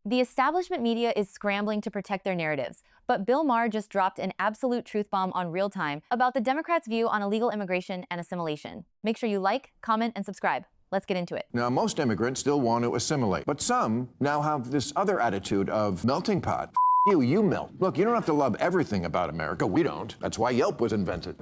The establishment media is scrambling to protect their narratives, but Bill Maher just dropped an absolute truth bomb on Real Time about the Democrats' view on illegal immigration and assimilation. Make sure you like, comment, and subscribe. Let's get into it. Now, most immigrants still want to assimilate, but some now have this other attitude of melting pot. You melt. Look, you don't have to love everything about America. We don't. That's why Yelp was invented.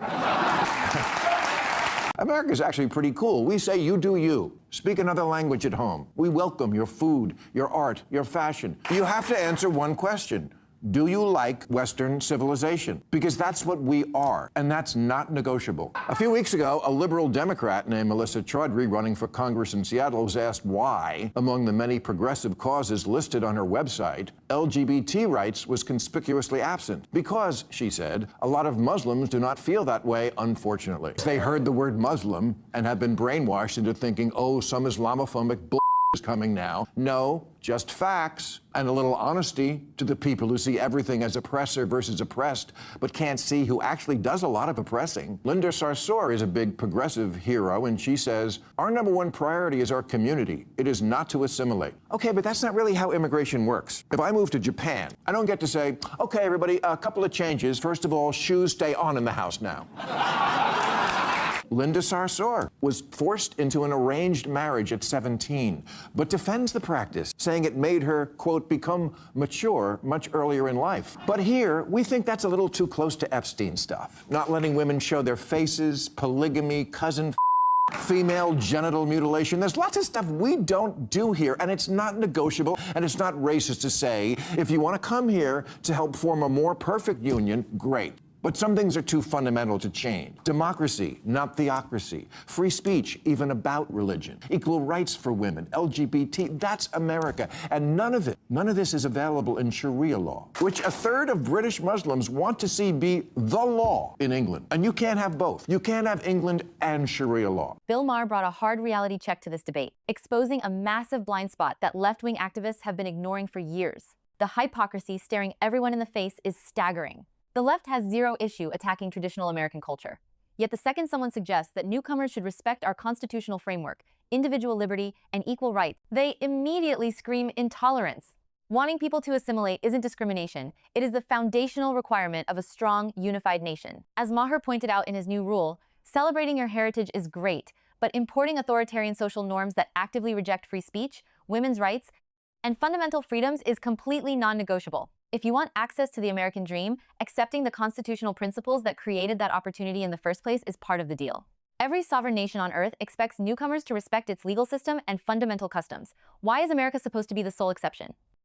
America's actually pretty cool. We say you do you. Speak another language at home. We welcome your food, your art, your fashion. You have to answer one question. Do you like Western civilization? Because that's what we are, and that's not negotiable. A few weeks ago, a liberal Democrat named Melissa Chaudhry, running for Congress in Seattle, was asked why, among the many progressive causes listed on her website, LGBT rights was conspicuously absent. Because, she said, a lot of Muslims do not feel that way, unfortunately. They heard the word Muslim and have been brainwashed into thinking, oh, some Islamophobic bull is coming now. No, just facts and a little honesty to the people who see everything as oppressor versus oppressed, but can't see who actually does a lot of oppressing. Linda Sarsour is a big progressive hero, and she says, our number one priority is our community. It is not to assimilate. Okay, but that's not really how immigration works. If I move to Japan, I don't get to say, okay, everybody, a couple of changes. First of all, shoes stay on in the house now. Linda Sarsour was forced into an arranged marriage at 17, but defends the practice, saying it made her, quote, become mature much earlier in life. But here, we think that's a little too close to Epstein stuff. Not letting women show their faces, polygamy, cousin female genital mutilation. There's lots of stuff we don't do here, and it's not negotiable, and it's not racist to say, if you want to come here to help form a more perfect union, great. But some things are too fundamental to change. Democracy, not theocracy. Free speech, even about religion. Equal rights for women. LGBT, that's America. And none of this is available in Sharia law, which a third of British Muslims want to see be the law in England. And you can't have both. You can't have England and Sharia law. Bill Maher brought a hard reality check to this debate, exposing a massive blind spot that left-wing activists have been ignoring for years. The hypocrisy staring everyone in the face is staggering. The left has zero issue attacking traditional American culture. Yet the second someone suggests that newcomers should respect our constitutional framework, individual liberty, and equal rights, they immediately scream intolerance. Wanting people to assimilate isn't discrimination. It is the foundational requirement of a strong, unified nation. As Maher pointed out in his new rule, celebrating your heritage is great, but importing authoritarian social norms that actively reject free speech, women's rights, and fundamental freedoms is completely non-negotiable. If you want access to the American dream, accepting the constitutional principles that created that opportunity in the first place is part of the deal. Every sovereign nation on earth expects newcomers to respect its legal system and fundamental customs. Why is America supposed to be the sole exception?